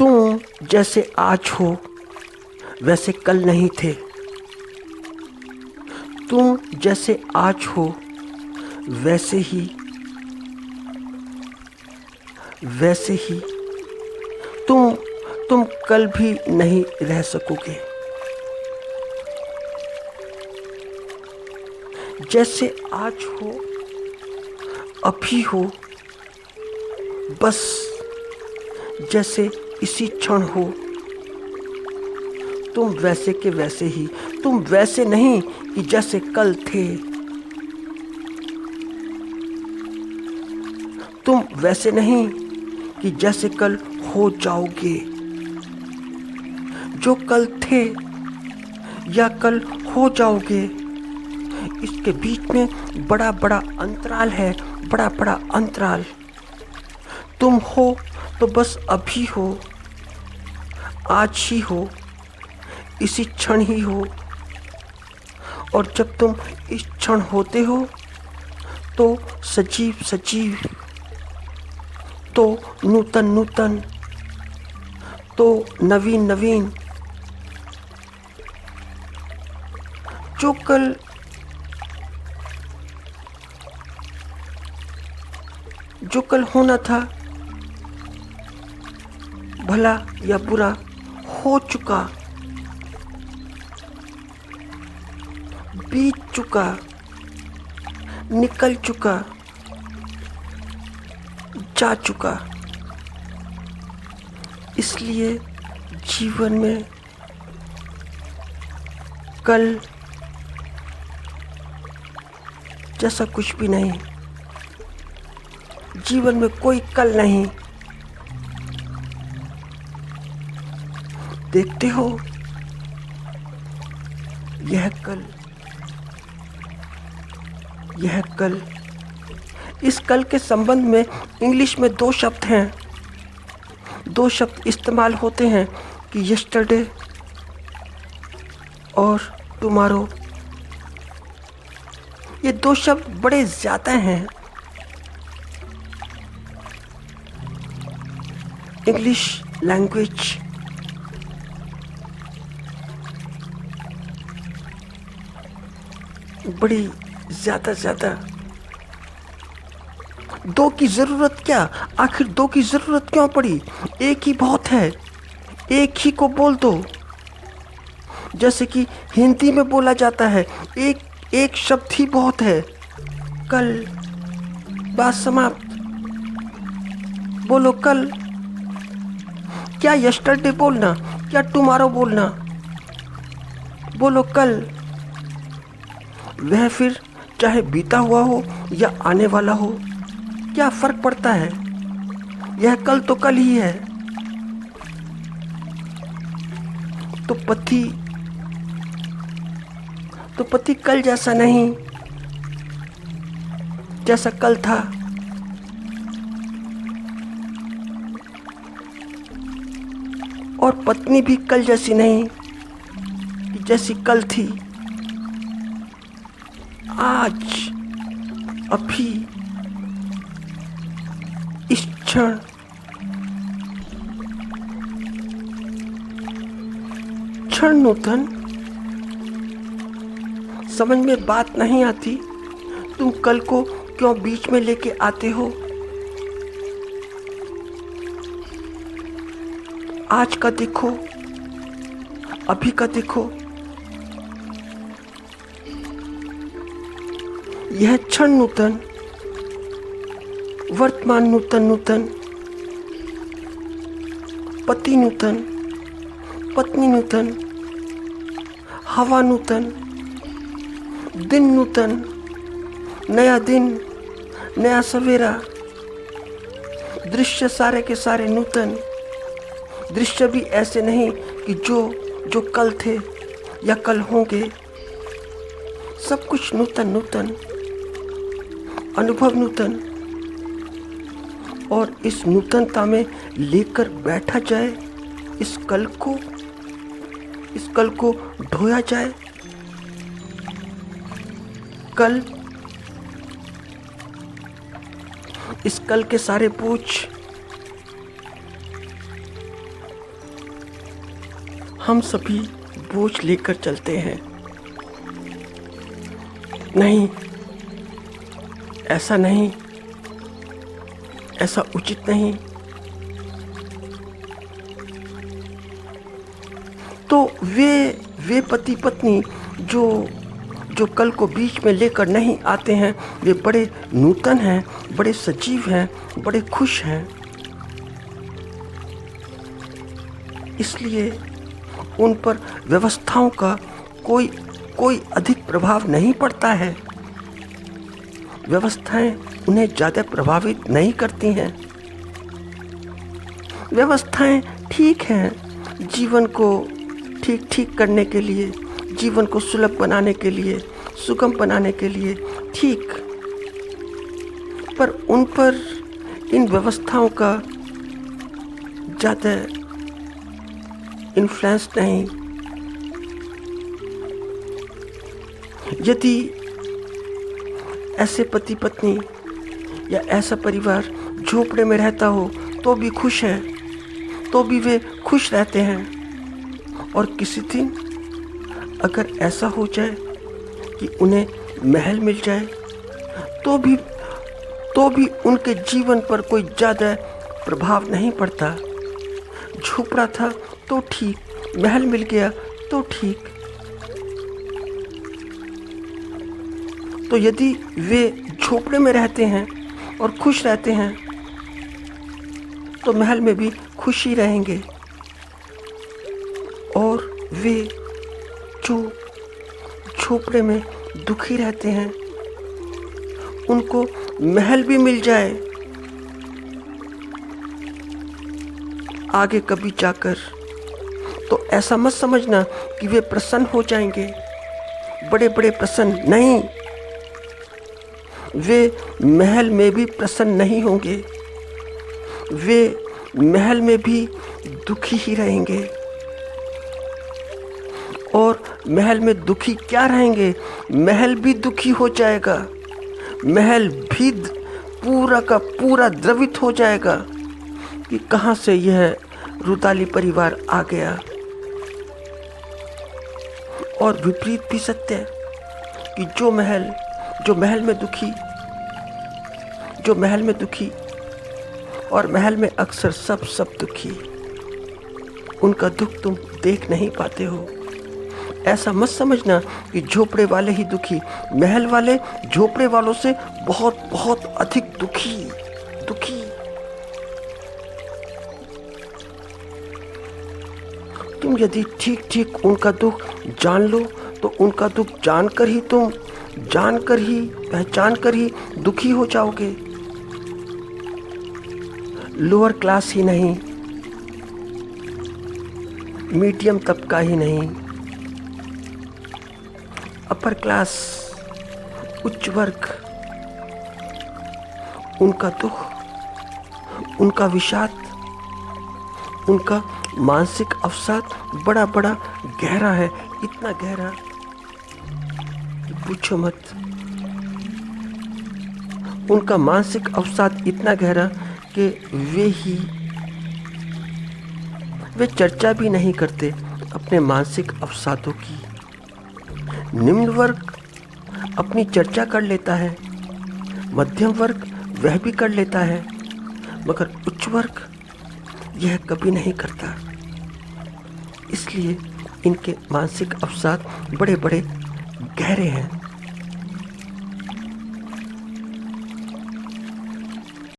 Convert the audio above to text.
तुम जैसे आज हो वैसे कल नहीं थे। तुम जैसे आज हो वैसे ही तुम कल भी नहीं रह सकोगे। जैसे आज हो अभी हो, बस जैसे इसी क्षण हो। तुम वैसे के वैसे ही, तुम वैसे नहीं कि जैसे कल थे। तुम वैसे नहीं कि जैसे कल हो जाओगे। जो कल थे या कल हो जाओगे, इसके बीच में बड़ा बड़ा अंतराल है, बड़ा बड़ा अंतराल। तुम हो तो बस अभी हो, आज ही हो, इसी क्षण ही हो। और जब तुम इस क्षण होते हो तो सजीव सजीव, तो नूतन नूतन, तो नवीन नवीन। जो कल होना था, भला या बुरा, हो चुका, बीत चुका, निकल चुका, जा चुका। इसलिए जीवन में कल जैसा कुछ भी नहीं। जीवन में कोई कल नहीं। देखते हो, यह कल। इस कल के संबंध में इंग्लिश में दो शब्द हैं, दो शब्द इस्तेमाल होते हैं कि यस्टरडे और टुमारो। ये दो शब्द बड़े ज्यादा हैं। इंग्लिश लैंग्वेज बड़ी ज्यादा। दो की जरूरत क्या? आखिर दो की जरूरत क्यों पड़ी? एक ही बहुत है, एक ही को बोल दो। जैसे कि हिंदी में बोला जाता है, एक शब्द ही बहुत है। कल, बात समाप्त। बोलो कल। क्या यस्टरडे बोलना, क्या टुमारो बोलना? बोलो कल। वह फिर चाहे बीता हुआ हो या आने वाला हो, क्या फर्क पड़ता है? यह कल तो कल ही है। तो पति कल जैसा नहीं, जैसा कल था। और पत्नी भी कल जैसी नहीं, जैसी कल थी। आज, अभी, इस क्षण। क्षण नूतन। समझ में बात नहीं आती, तुम कल को क्यों बीच में लेके आते हो? आज का देखो, अभी का देखो। यह क्षण नूतन, वर्तमान नूतन, पति नूतन, पत्नी नूतन, हवा नूतन, दिन नूतन, नया दिन, नया सवेरा। दृश्य सारे के सारे नूतन। दृश्य भी ऐसे नहीं कि जो कल थे या कल होंगे। सब कुछ नूतन। अनुभव नूतन। और इस नूतनता में लेकर बैठा जाए इस कल को ढोया जाए। कल, इस कल के सारे बोझ हम सभी बोझ लेकर चलते हैं। नहीं, ऐसा नहीं, ऐसा उचित नहीं। तो वे पति पत्नी जो कल को बीच में लेकर नहीं आते हैं, वे बड़े नूतन हैं, बड़े सजीव हैं, बड़े खुश हैं। इसलिए उन पर व्यवस्थाओं का कोई अधिक प्रभाव नहीं पड़ता है। व्यवस्थाएं उन्हें ज़्यादा प्रभावित नहीं करती हैं। व्यवस्थाएं ठीक हैं, जीवन को ठीक करने के लिए, जीवन को सुलभ बनाने के लिए, सुगम बनाने के लिए ठीक, पर उन पर इन व्यवस्थाओं का ज़्यादा इन्फ्लुएंस नहीं। यदि ऐसे पति पत्नी या ऐसा परिवार झोपड़े में रहता हो तो भी खुश है, तो भी वे खुश रहते हैं। और किसी दिन अगर ऐसा हो जाए कि उन्हें महल मिल जाए तो भी उनके जीवन पर कोई ज़्यादा प्रभाव नहीं पड़ता। झोपड़ा था तो ठीक, महल मिल गया तो ठीक। तो यदि वे झोपड़े में रहते हैं और खुश रहते हैं तो महल में भी खुश ही रहेंगे। और वे जो झोपड़े में दुखी रहते हैं, उनको महल भी मिल जाए आगे कभी जाकर, तो ऐसा मत समझना कि वे प्रसन्न हो जाएंगे, बड़े बड़े प्रसन्न नहीं। वे महल में भी प्रसन्न नहीं होंगे, वे महल में भी दुखी ही रहेंगे। और महल में दुखी क्या रहेंगे, महल भी दुखी हो जाएगा, महल भी पूरा का पूरा द्रवित हो जाएगा कि कहाँ से यह रुदाली परिवार आ गया। और विपरीत भी सत्य है कि जो महल में दुखी और महल में अक्सर सब दुखी, उनका दुख तुम देख नहीं पाते हो। ऐसा मत समझना कि झोपड़े वाले ही दुखी, महल वाले झोपड़े वालों से बहुत बहुत अधिक दुखी। तुम यदि ठीक उनका दुख जान लो तो उनका दुख पहचान कर ही दुखी हो जाओगे। लोअर क्लास ही नहीं, मीडियम तबका ही नहीं, अपर क्लास, उच्च वर्ग, उनका दुख, उनका विषाद, उनका मानसिक अवसाद बड़ा गहरा है, इतना गहरा कि पूछो मत। उनका मानसिक अवसाद इतना गहरा कि वे चर्चा भी नहीं करते अपने मानसिक अवसादों की। निम्न वर्ग अपनी चर्चा कर लेता है, मध्यम वर्ग वह भी कर लेता है, मगर उच्च वर्ग यह कभी नहीं करता। इसलिए इनके मानसिक अवसाद बड़े गहरे हैं।